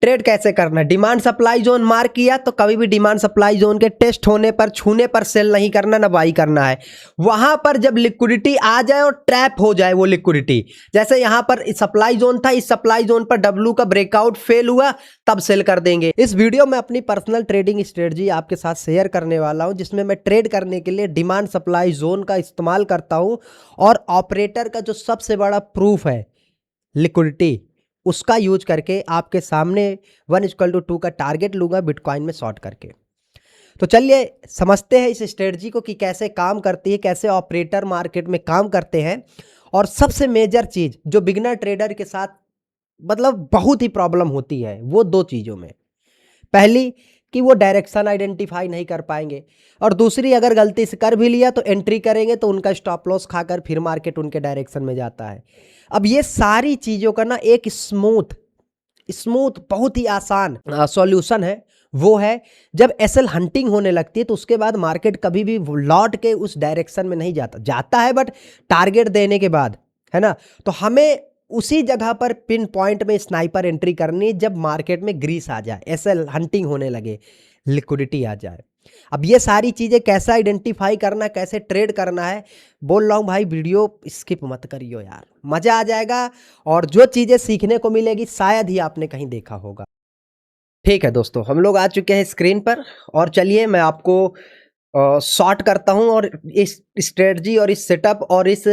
Trade कैसे करना है। डिमांड सप्लाई जोन मार्क किया तो कभी भी डिमांड सप्लाई जोन के टेस्ट होने पर, छूने पर सेल नहीं करना, ना बाई करना है। वहां पर जब लिक्विडिटी आ जाए और ट्रैप हो जाए वो लिक्विडिटी, जैसे यहां पर सप्लाई जोन था, इस सप्लाई जोन पर डब्ल्यू का ब्रेकआउट फेल हुआ, तब सेल कर देंगे। इस वीडियो में अपनी पर्सनल ट्रेडिंग स्ट्रेटजी आपके साथ शेयर करने वाला हूं, जिसमें मैं ट्रेड करने के लिए डिमांड सप्लाई जोन का इस्तेमाल करता हूं और ऑपरेटर का जो सबसे बड़ा प्रूफ है लिक्विडिटी, उसका यूज करके आपके सामने 1:2 का टारगेट लूंगा बिटकॉइन में शॉर्ट करके। तो चलिए समझते हैं इस स्ट्रेटजी को कि कैसे काम करती है, कैसे ऑपरेटर मार्केट में काम करते हैं। और सबसे मेजर चीज जो बिगिनर ट्रेडर के साथ मतलब बहुत ही प्रॉब्लम होती है वो दो चीजों में, पहली कि वो डायरेक्शन आइडेंटिफाई नहीं कर पाएंगे, और दूसरी अगर गलती से कर भी लिया तो एंट्री करेंगे तो उनका स्टॉप लॉस खाकर फिर मार्केट उनके डायरेक्शन में जाता है। अब ये सारी चीज़ों का ना एक स्मूथ बहुत ही आसान सॉल्यूशन है, वो है जब एसएल हंटिंग होने लगती है तो उसके बाद मार्केट कभी भी लौट के उस डायरेक्शन में नहीं जाता है, बट टारगेट देने के बाद, है ना। तो हमें उसी जगह पर पिन पॉइंट में स्नाइपर एंट्री करनी है जब मार्केट में ग्रीस आ जाए, एसएल हंटिंग होने लगे, लिक्विडिटी आ जाए। अब ये सारी चीज़ें कैसे आइडेंटिफाई करना, कैसे ट्रेड करना है, बोल रहा हूँ भाई वीडियो स्किप मत करियो यार, मज़ा आ जाएगा और जो चीज़ें सीखने को मिलेगी शायद ही आपने कहीं देखा होगा। ठीक है दोस्तों, हम लोग आ चुके हैं स्क्रीन पर और चलिए मैं आपको शॉर्ट करता हूं और इस स्ट्रेटजी और इस सेटअप और इस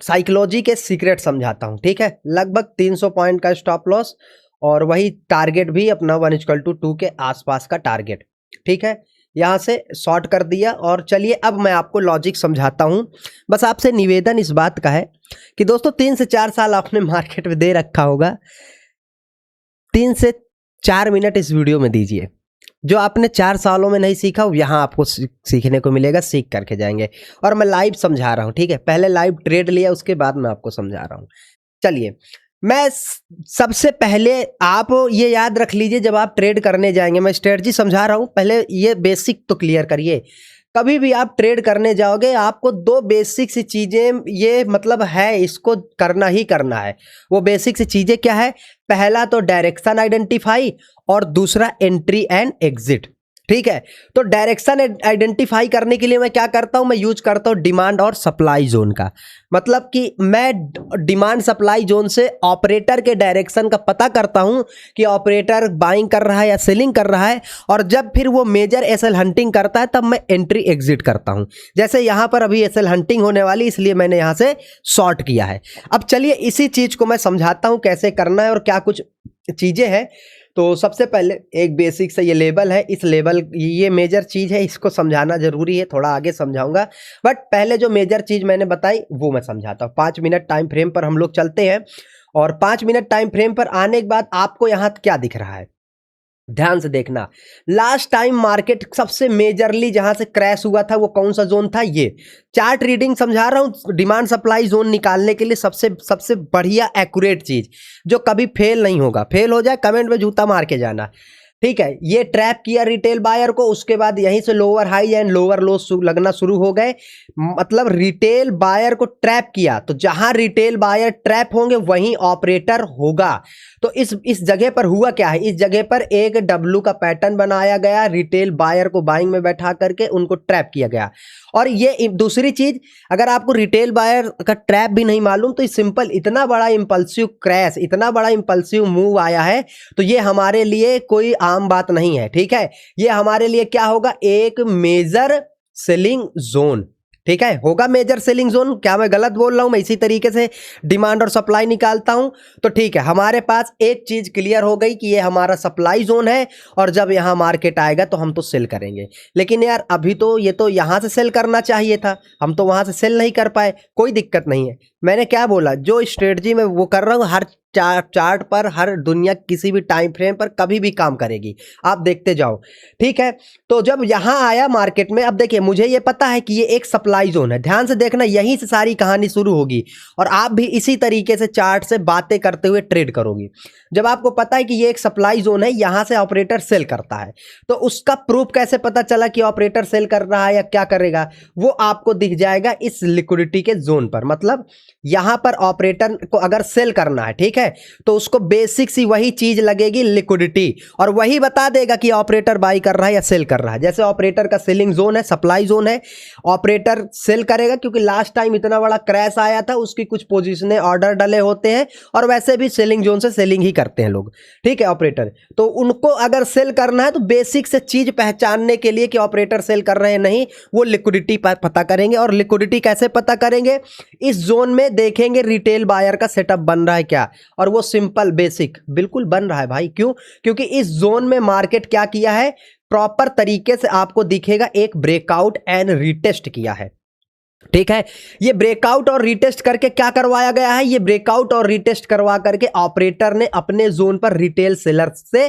साइकोलॉजी के सीक्रेट समझाता हूं। ठीक है, लगभग 300 पॉइंट का स्टॉप लॉस और वही टारगेट भी अपना 1:2 के आसपास का टारगेट। ठीक है, यहाँ से शॉर्ट कर दिया और चलिए अब मैं आपको लॉजिक समझाता हूँ। बस आपसे निवेदन इस बात का है कि दोस्तों 3 से 4 साल आपने मार्केट में दे रखा होगा, 3 से 4 मिनट इस वीडियो में दीजिए। जो आपने 4 सालों में नहीं सीखा वो यहाँ आपको सीखने को मिलेगा, सीख करके जाएंगे। और मैं लाइव समझा रहा हूँ, ठीक है, पहले लाइव ट्रेड लिया उसके बाद मैं आपको समझा रहा हूँ। चलिए मैं सबसे पहले आप ये याद रख लीजिए, जब आप ट्रेड करने जाएंगे, मैं स्ट्रेटजी समझा रहा हूँ, पहले ये बेसिक तो क्लियर करिए। कभी भी आप ट्रेड करने जाओगे आपको 2 बेसिक सी चीज़ें, ये मतलब है इसको करना ही करना है। वो बेसिक सी चीज़ें क्या है? पहला तो डायरेक्शन आइडेंटिफाई और दूसरा एंट्री एंड एग्जिट। ठीक है, तो डायरेक्शन आइडेंटिफाई करने के लिए मैं क्या करता हूं, मैं यूज करता हूं डिमांड और सप्लाई जोन का। मतलब कि मैं डिमांड सप्लाई जोन से ऑपरेटर के डायरेक्शन का पता करता हूं कि ऑपरेटर बाइंग कर रहा है या सेलिंग कर रहा है, और जब फिर वो मेजर एसएल हंटिंग करता है तब मैं एंट्री एग्जिट करता हूं। जैसे यहां पर अभी एसएल हंटिंग होने वाली, इसलिए मैंने यहां से शॉर्ट किया है। अब चलिए इसी चीज को मैं समझाता हूं कैसे करना है और क्या कुछ चीजें हैं। तो सबसे पहले एक बेसिक से ये लेवल है, इस लेवल ये मेजर चीज़ है, इसको समझाना जरूरी है, थोड़ा आगे समझाऊंगा, बट पहले जो मेजर चीज़ मैंने बताई वो मैं समझाता हूँ। 5 मिनट टाइम फ्रेम पर हम लोग चलते हैं और 5 मिनट टाइम फ्रेम पर आने के बाद आपको यहाँ क्या दिख रहा है, ध्यान से देखना। लास्ट टाइम मार्केट सबसे मेजरली जहां से क्रैश हुआ था वो कौन सा जोन था? ये चार्ट रीडिंग समझा रहा हूं, डिमांड सप्लाई जोन निकालने के लिए सबसे बढ़िया एक्यूरेट चीज जो कभी फेल नहीं होगा। फेल हो जाए कमेंट में जूता मार के जाना। ठीक है, ये ट्रैप किया रिटेल बायर को, उसके बाद यहीं से लोअर हाई एंड लोअर लो लगना शुरू हो गए। मतलब रिटेल बायर को ट्रैप किया, तो जहां रिटेल बायर ट्रैप होंगे वहीं ऑपरेटर होगा। तो इस जगह पर हुआ क्या है, इस जगह पर एक डब्ल्यू का पैटर्न बनाया गया, रिटेल बायर को बाइंग में बैठा करके उनको ट्रैप किया गया। और ये दूसरी चीज, अगर आपको रिटेल बायर का ट्रैप भी नहीं मालूम तो सिंपल इतना बड़ा इंपल्सिव क्रैश, इतना बड़ा इंपल्सिव मूव आया है, तो ये हमारे लिए कोई आम बात नहीं है। ठीक है, ये हमारे लिए क्या होगा, एक मेजर सेलिंग जोन। ठीक है, होगा मेजर सेलिंग जोन। क्या मैं गलत बोल रहा हूं? मैं इसी तरीके से डिमांड और सप्लाई निकालता हूं। तो ठीक है, हमारे पास एक चीज क्लियर हो गई कि ये हमारा सप्लाई जोन है और जब यहां मार्केट आएगा तो हम तो सेल करेंगे। लेकिन यार अभी तो ये तो यहां से सेल करना चाहिए था, हम तो वहां से सेल नहीं कर पाए। कोई दिक्कत नहीं है, मैंने क्या बोला, जो स्ट्रेटजी में वो कर रहा हूं हर चार्ट पर, हर दुनिया किसी भी टाइम फ्रेम पर कभी भी काम करेगी, आप देखते जाओ। ठीक है, तो जब यहां आया मार्केट में, अब देखिए मुझे ये पता है कि ये एक सप्लाई जोन है, ध्यान से देखना, यहीं से सारी कहानी शुरू होगी और आप भी इसी तरीके से चार्ट से बातें करते हुए ट्रेड करोगी। जब आपको पता है कि ये एक सप्लाई जोन है, यहां से ऑपरेटर सेल करता है, तो उसका प्रूफ कैसे पता चला कि ऑपरेटर सेल कर रहा है या क्या करेगा? वो आपको दिख जाएगा इस लिक्विडिटी के जोन पर। मतलब यहां पर ऑपरेटर को अगर सेल करना है, ठीक है, है, तो उसको बेसिक सी वही चीज लगेगी लिक्विडिटी, और वही बता देगा कि ऑपरेटर बाई कर रहा है या सेल कर रहा है। जैसे ऑपरेटर का सेलिंग जोन है, सप्लाई जोन है, ऑपरेटर सेल करेगा क्योंकि लास्ट टाइम इतना बड़ा क्रैश आया था, उसकी कुछ पोजीशनें ऑर्डर डले होते हैं, और वैसे भी सेलिंग जोन से सेलिंग ही करते हैं लोग, ठीक है ऑपरेटर। तो उनको अगर सेल करना है तो बेसिक से चीज पहचानने के लिए कि ऑपरेटर सेल कर रहे हैं नहीं, वो लिक्विडिटी पता करेंगे। और लिक्विडिटी कैसे पता करेंगे? इस जोन में देखेंगे रिटेल बायर का सेटअप बन रहा है क्या, और वो सिंपल बेसिक बिल्कुल बन रहा है भाई। क्यों? क्योंकि इस जोन में मार्केट क्या किया है, प्रॉपर तरीके से आपको दिखेगा, एक ब्रेकआउट एंड रीटेस्ट किया है, ठीक है। ये ब्रेकआउट और रीटेस्ट करके क्या करवाया गया है, ये ब्रेकआउट और रीटेस्ट करवा करके ऑपरेटर ने अपने जोन पर रिटेल सेलर से,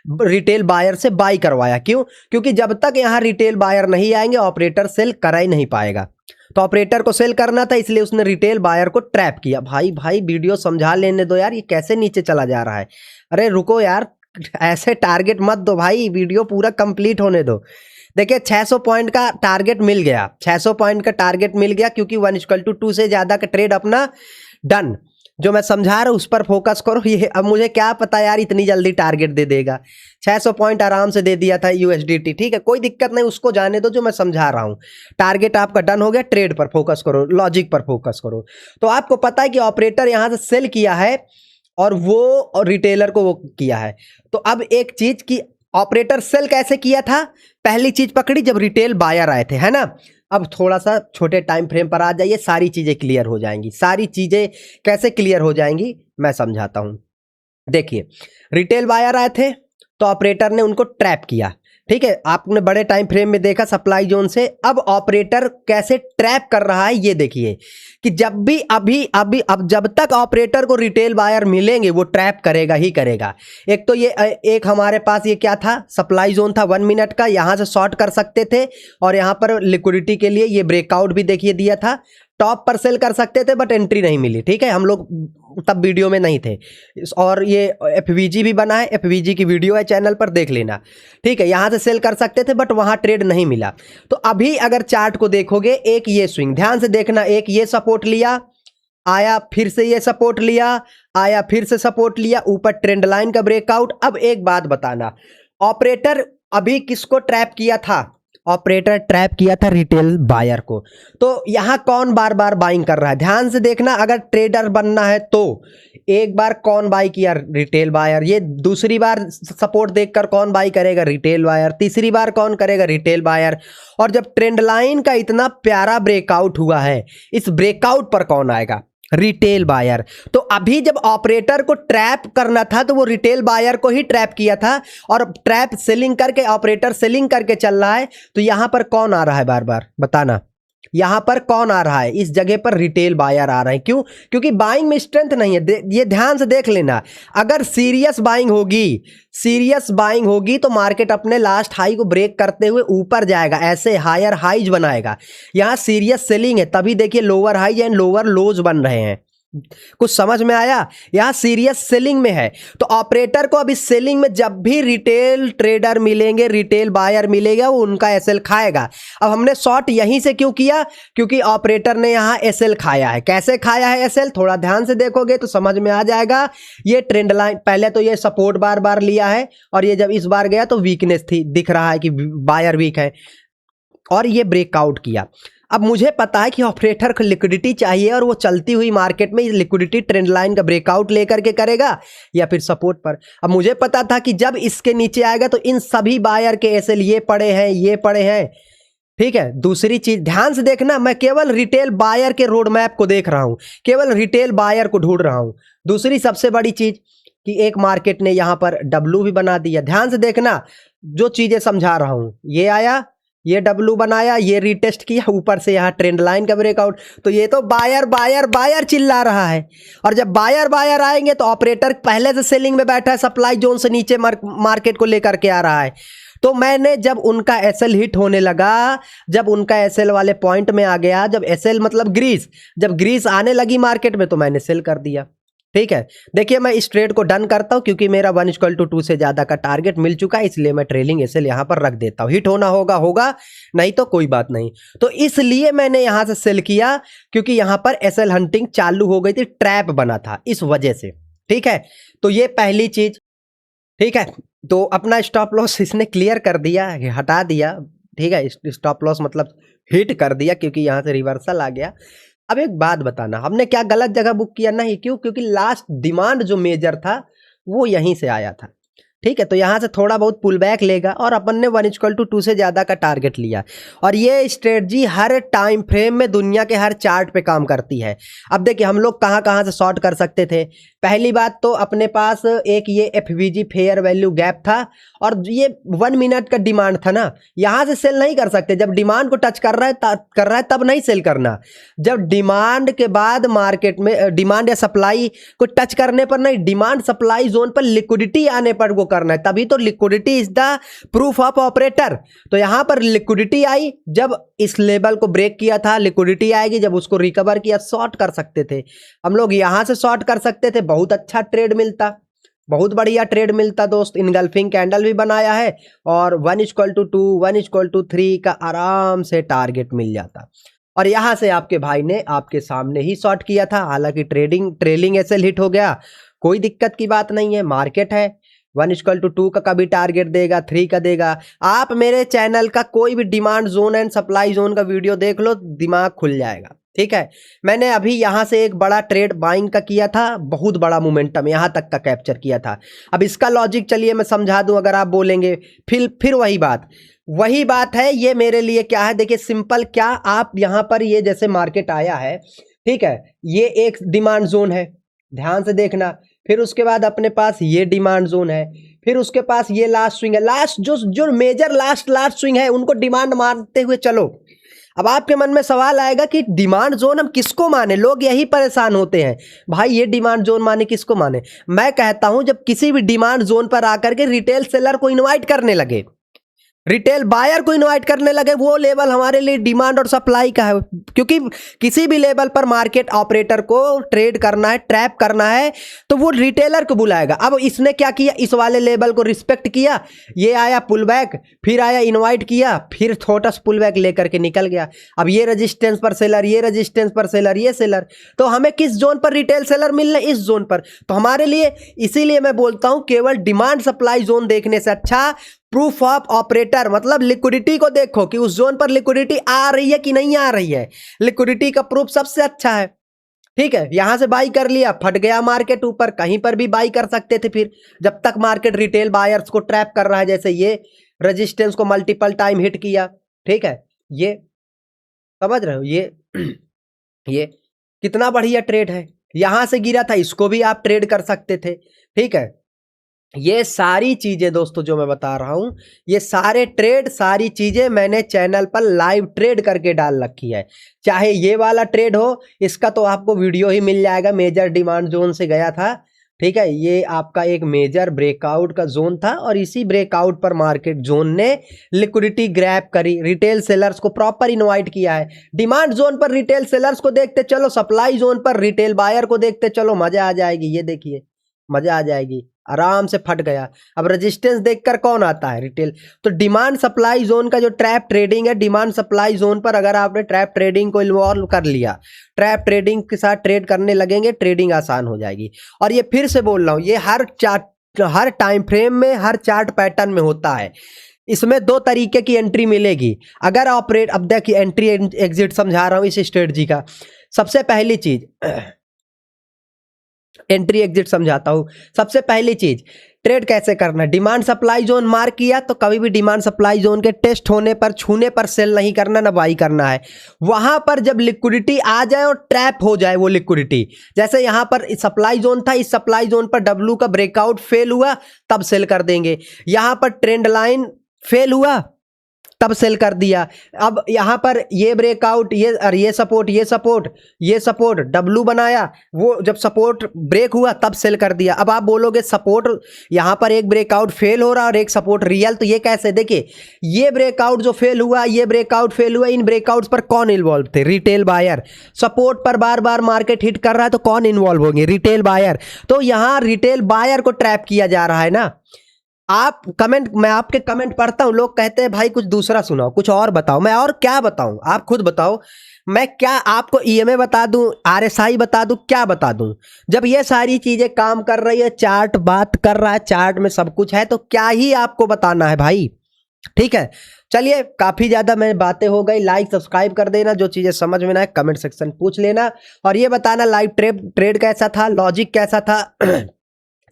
रिटेल बायर से बाई करवाया। क्यों? क्योंकि जब तक यहां रिटेल बायर नहीं आएंगे ऑपरेटर सेल कर ही नहीं पाएगा। तो ऑपरेटर को सेल करना था, इसलिए उसने रिटेल बायर को ट्रैप किया। भाई वीडियो समझा लेने दो यार, ये कैसे नीचे चला जा रहा है। अरे रुको यार, ऐसे टारगेट मत दो भाई, वीडियो पूरा कंप्लीट होने दो। देखिए 600 पॉइंट का टारगेट मिल गया, 600 पॉइंट का टारगेट मिल गया, क्योंकि 1:2 से ज्यादा का ट्रेड अपना डन। जो मैं समझा रहा हूं उस पर फोकस करो। ये अब मुझे क्या पता यार इतनी जल्दी टारगेट दे देगा। 600 पॉइंट आराम से दे दिया था यूएसडीटी, ठीक है, कोई दिक्कत नहीं, उसको जाने दो। जो मैं समझा रहा हूं, टारगेट आपका डन हो गया, ट्रेड पर फोकस करो, लॉजिक पर फोकस करो। तो आपको पता है कि ऑपरेटर यहां से सेल किया है और वो और रिटेलर को वो किया है। तो अब एक चीज की, ऑपरेटर सेल कैसे किया था, पहली चीज पकड़ी जब रिटेल बायर आए थे, है ना। अब थोड़ा सा छोटे टाइम फ्रेम पर आ जाइए, सारी चीजें क्लियर हो जाएंगी। सारी चीजें कैसे क्लियर हो जाएंगी मैं समझाता हूं। देखिए रिटेल बायर आए थे तो ऑपरेटर ने उनको ट्रैप किया, ठीक है, आपने बड़े टाइम फ्रेम में देखा सप्लाई जोन से। अब ऑपरेटर कैसे ट्रैप कर रहा है ये देखिए, कि जब भी अब जब तक ऑपरेटर को रिटेल बायर मिलेंगे वो ट्रैप करेगा ही करेगा। एक तो ये एक हमारे पास ये क्या था, सप्लाई जोन था 1 मिनट का, यहां से शॉर्ट कर सकते थे, और यहां पर लिक्विडिटी के लिए ये ब्रेकआउट भी देखिए दिया था। टॉप पर सेल कर सकते थे बट एंट्री नहीं मिली, ठीक है, हम लोग तब वीडियो में नहीं थे। और ये एफवीजी भी बना है, एफवीजी की वीडियो है चैनल पर, देख लेना, ठीक है। यहां से सेल कर सकते थे बट वहां ट्रेड नहीं मिला। तो अभी अगर चार्ट को देखोगे, एक ये स्विंग ध्यान से देखना, एक ये सपोर्ट लिया, आया, फिर से ये सपोर्ट लिया, आया, फिर से सपोर्ट लिया, ऊपर ट्रेंड लाइन का ब्रेकआउट। अब एक बात बताना, ऑपरेटर अभी किसको ट्रैप किया था, ऑपरेटर ट्रैप किया था रिटेल बायर को। तो यहां कौन बार बार बाइंग कर रहा है, ध्यान से देखना। अगर ट्रेडर बनना है तो एक बार कौन बाई किया, रिटेल बायर। ये दूसरी बार सपोर्ट देखकर कौन बाई करेगा, रिटेल बायर। तीसरी बार कौन करेगा, रिटेल बायर। और जब ट्रेंड लाइन का इतना प्यारा ब्रेकआउट हुआ है, इस ब्रेकआउट पर कौन आएगा, रिटेल बायर। तो अभी जब ऑपरेटर को ट्रैप करना था तो वो रिटेल बायर को ही ट्रैप किया था, और ट्रैप सेलिंग करके ऑपरेटर सेलिंग करके चल रहा है। तो यहां पर कौन आ रहा है, बार बार बताना, यहां पर कौन आ रहा है, इस जगह पर रिटेल बायर आ रहा है। क्यों? क्योंकि बाइंग में स्ट्रेंथ नहीं है। ये ध्यान से देख लेना, अगर सीरियस बाइंग होगी तो मार्केट अपने लास्ट हाई को ब्रेक करते हुए ऊपर जाएगा, ऐसे हायर हाइज बनाएगा। यहां सीरियस सेलिंग है, तभी देखिए लोअर हाई एंड लोअर लोज बन रहे हैं। कुछ समझ में आया? यहां सीरियस सेलिंग में है। तो ऑपरेटर को अब इस सेलिंग में जब भी रिटेल ट्रेडर मिलेंगे, रिटेल बायर मिलेगा, वो उनका एसएल खाएगा। अब हमने शॉर्ट यहीं से क्यों किया, क्योंकि ऑपरेटर ने यहां एसएल खाया है। कैसे खाया है एसएल, थोड़ा ध्यान से देखोगे तो समझ में आ जाएगा। ये ट्रेंड लाइन, पहले तो ये सपोर्ट बार बार लिया है, और ये जब इस बार गया तो वीकनेस थी, दिख रहा है कि बायर वीक है, और ये ब्रेकआउट किया। अब मुझे पता है कि ऑपरेटर को लिक्विडिटी चाहिए, और वो चलती हुई मार्केट में लिक्विडिटी ट्रेंड लाइन का ब्रेकआउट लेकर के करेगा या फिर सपोर्ट पर। अब मुझे पता था कि जब इसके नीचे आएगा तो इन सभी बायर के एसएल ये पड़े हैं, ठीक है। दूसरी चीज ध्यान से देखना, मैं केवल रिटेल बायर के रोड मैप को देख रहा हूं, केवल रिटेल बायर को ढूंढ रहा हूं। दूसरी सबसे बड़ी चीज कि एक मार्केट ने यहां पर डब्ल्यू भी बना दिया। ध्यान से देखना, जो चीजें समझा रहा हूं, ये आया, ये डब्ल्यू बनाया, ये रीटेस्ट किया, ऊपर से यहाँ ट्रेंड लाइन का ब्रेकआउट। तो ये तो बायर चिल्ला रहा है। और जब बायर आएंगे तो ऑपरेटर पहले से सेलिंग में बैठा है, सप्लाई जोन से नीचे मार्केट को लेकर के आ रहा है। तो मैंने जब उनका एसएल हिट होने लगा, जब उनका एसएल वाले पॉइंट में आ गया, जब एसएल मतलब ग्रीस, जब ग्रीस आने लगी मार्केट में, तो मैंने सेल कर दिया, ठीक है। देखिए मैं इस ट्रेड को डन करता हूं, क्योंकि मेरा 1:2 से ज्यादा का टारगेट मिल चुका है, इसलिए मैं ट्रेलिंग एसएल यहां पर रख देता हूं। हिट होना होगा, नहीं तो कोई बात नहीं। तो इसलिए मैंने यहां से सेल किया, क्योंकि यहां पर एसएल हंटिंग चालू हो गई थी, ट्रैप बना था, इस वजह से, ठीक है, तो ये पहली चीज। ठीक है, तो अपना स्टॉप लॉस इसने क्लियर कर दिया, हटा दिया। ठीक है, स्टॉप लॉस मतलब हिट कर दिया क्योंकि यहाँ से रिवर्सल आ गया। अब एक बात बताना, हमने क्या गलत जगह बुक किया? नहीं, क्यों? क्योंकि लास्ट डिमांड जो मेजर था वो यहीं से आया था। ठीक है, तो यहाँ से थोड़ा बहुत पुल बैक लेगा और अपन ने 1:2 से ज़्यादा का टारगेट लिया। और ये स्ट्रेटजी हर टाइम फ्रेम में दुनिया के हर चार्ट पे काम करती है। अब देखिए हम लोग कहाँ कहाँ से शॉर्ट कर सकते थे। पहली बात तो अपने पास एक ये FVG फेयर वैल्यू गैप था और ये 1 मिनट का डिमांड था ना, यहाँ से सेल नहीं कर सकते। जब डिमांड को टच कर रहा है तब नहीं सेल करना। जब डिमांड के बाद मार्केट में डिमांड या सप्लाई को टच करने पर नहीं, डिमांड सप्लाई जोन पर लिक्विडिटी आने पर वो करना है, तभी तो liquidity is the proof of operator. तो यहां पर लिक्विडिटी आई, जब इस लेवल को ब्रेक किया था लिक्विडिटी आएगी, जब उसको रिकवर किया शॉर्ट कर सकते थे हम लोग, यहां से शॉर्ट कर सकते थे, बहुत अच्छा ट्रेड मिलता, बहुत बढ़िया ट्रेड मिलता दोस्त। इनगल्फिंग कैंडल भी बनाया है और 1:2 1:3 का आराम से टारगेट मिल जाता। और यहां से आपके भाई ने आपके सामने ही शॉर्ट किया था, हालांकि ट्रेलिंग एसएल हिट हो गया, कोई दिक्कत की बात नहीं है, मार्केट है। 1:2 का कभी टारगेट देगा, 3 का देगा। आप मेरे चैनल का कोई भी demand zone and supply zone का वीडियो देख लो, दिमाग खुल जाएगा। ठीक है, मैंने अभी यहां से एक बड़ा ट्रेड बाइंग का किया था, बहुत बड़ा मोमेंटम यहां तक का कैप्चर किया था। अब इसका लॉजिक चलिए मैं समझा दूं, अगर आप बोलेंगे फिर वही बात है। ये मेरे लिए क्या है, देखिए सिंपल, क्या आप यहां पर ये जैसे मार्केट आया है, ठीक है, ये एक डिमांड जोन है, ध्यान से देखना। फिर उसके बाद अपने पास ये डिमांड जोन है, फिर उसके पास ये लास्ट स्विंग है। लास्ट जो मेजर लास्ट स्विंग है उनको डिमांड मानते हुए चलो। अब आपके मन में सवाल आएगा कि डिमांड जोन हम किसको माने, लोग यही परेशान होते हैं, भाई ये डिमांड जोन माने किसको माने। मैं कहता हूं जब किसी भी डिमांड जोन पर आकर के रिटेल सेलर को इनवाइट करने लगे, रिटेल बायर को इनवाइट करने लगे, वो लेवल हमारे लिए डिमांड और सप्लाई का है। क्योंकि किसी भी लेवल पर मार्केट ऑपरेटर को ट्रेड करना है, ट्रैप करना है, तो वो रिटेलर को बुलाएगा। अब इसने क्या किया, इस वाले लेवल को रिस्पेक्ट किया, ये आया पुल बैक, फिर आया इनवाइट किया, फिर छोटा सा पुल बैक लेकर के निकल गया। अब ये रेजिस्टेंस पर सेलर, ये रेजिस्टेंस पर सेलर, ये सेलर, तो हमें किस जोन पर रिटेल सेलर मिल रहे, इस जोन पर। तो हमारे लिए, इसीलिए मैं बोलता हूं केवल डिमांड सप्लाई जोन देखने से अच्छा प्रूफ ऑफ ऑपरेटर, मतलब लिक्विडिटी को देखो कि उस जोन पर लिक्विडिटी आ रही है कि नहीं आ रही है। लिक्विडिटी का प्रूफ सबसे अच्छा है। ठीक है, यहां से बाई कर लिया, फट गया मार्केट ऊपर, कहीं पर भी बाई कर सकते थे फिर, जब तक मार्केट रिटेल बायर्स को ट्रैप कर रहा है। जैसे ये रेजिस्टेंस को मल्टीपल टाइम हिट किया, ठीक है, ये समझ रहे हो, ये कितना बढ़िया ट्रेड है। यहां से गिरा था, इसको भी आप ट्रेड कर सकते थे। ठीक है, ये सारी चीजें दोस्तों जो मैं बता रहा हूं, ये सारे ट्रेड, सारी चीजें मैंने चैनल पर लाइव ट्रेड करके डाल रखी है। चाहे ये वाला ट्रेड हो, इसका तो आपको वीडियो ही मिल जाएगा, मेजर डिमांड जोन से गया था। ठीक है, ये आपका एक मेजर ब्रेकआउट का जोन था और इसी ब्रेकआउट पर मार्केट जोन ने लिक्विडिटी ग्रैब करी, रिटेल सेलर्स को प्रॉपर इनवाइट किया है। डिमांड जोन पर रिटेल सेलर्स को देखते चलो, सप्लाई जोन पर रिटेल बायर को देखते चलो, मजा आ जाएगी। ये देखिए, मजा आ जाएगी, आराम से फट गया। अब रेजिस्टेंस देखकर कौन आता है, रिटेल। तो डिमांड सप्लाई जोन का जो ट्रैप ट्रेडिंग है, डिमांड सप्लाई जोन पर अगर आपने ट्रैप ट्रेडिंग को इन्वॉल्व कर लिया, ट्रैप ट्रेडिंग के साथ ट्रेड करने लगेंगे, ट्रेडिंग आसान हो जाएगी। और ये फिर से बोल रहा हूं, ये हर टाइम फ्रेम में, हर चार्ट पैटर्न में होता है। इसमें 2 तरीके की एंट्री मिलेगी अगर ऑपरेट। अब देखिए एंट्री एग्जिट समझा रहा हूं इस स्ट्रेटजी का। सबसे पहली चीज, एंट्री एग्जिट समझाता हूं। सबसे पहली चीज, ट्रेड कैसे करना। डिमांड सप्लाई जोन मार्क किया तो कभी भी डिमांड सप्लाई जोन के टेस्ट होने पर, छूने पर सेल नहीं करना, ना बाई करना है। वहां पर जब लिक्विडिटी आ जाए और ट्रैप हो जाए वो लिक्विडिटी, जैसे यहां पर सप्लाई जोन था, इस सप्लाई जोन पर डब्ल्यू का ब्रेकआउट फेल हुआ तब सेल कर देंगे। यहां पर ट्रेंड लाइन फेल हुआ तब सेल कर दिया। अब यहां पर ये ब्रेकआउट, ये सपोर्ट डब्लू बनाया, वो जब सपोर्ट ब्रेक हुआ तब सेल कर दिया। अब आप बोलोगे सपोर्ट, यहां पर एक ब्रेकआउट फेल हो रहा और एक सपोर्ट रियल, तो ये कैसे। देखिए ये ब्रेकआउट जो फेल हुआ, ये ब्रेकआउट फेल हुआ, इन ब्रेकआउट्स पर कौन इन्वॉल्व थे, रिटेल बायर। सपोर्ट पर बार बार मार्केट हिट कर रहा है तो कौन इन्वॉल्व होंगे, रिटेल बायर। तो यहां रिटेल बायर को ट्रैप किया जा रहा है ना। आप कमेंट, मैं आपके कमेंट पढ़ता हूं, लोग कहते हैं भाई कुछ दूसरा सुनाओ, कुछ और बताओ। मैं और क्या बताऊं, आप खुद बताओ। मैं क्या आपको ईएमए बता दूं, आरएसआई बता दूं, क्या बता दूं? जब ये सारी चीजें काम कर रही है, चार्ट बात कर रहा है, चार्ट में सब कुछ है, तो क्या ही आपको बताना है भाई। ठीक है, चलिए काफी ज्यादा मैं बातें हो गई। लाइक सब्सक्राइब कर देना, जो चीजें समझ में ना आए कमेंट सेक्शन पूछ लेना, और ये बताना लाइव ट्रेड कैसा था, लॉजिक कैसा था।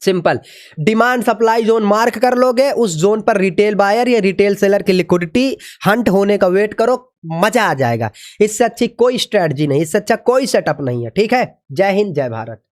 Simple, demand supply zone mark कर लोगे, उस जोन पर रिटेल बायर या रिटेल सेलर की लिक्विडिटी हंट होने का वेट करो, मजा आ जाएगा। इससे अच्छी कोई स्ट्रेटजी नहीं, इससे अच्छा कोई सेटअप नहीं है। ठीक है, जय हिंद जय भारत।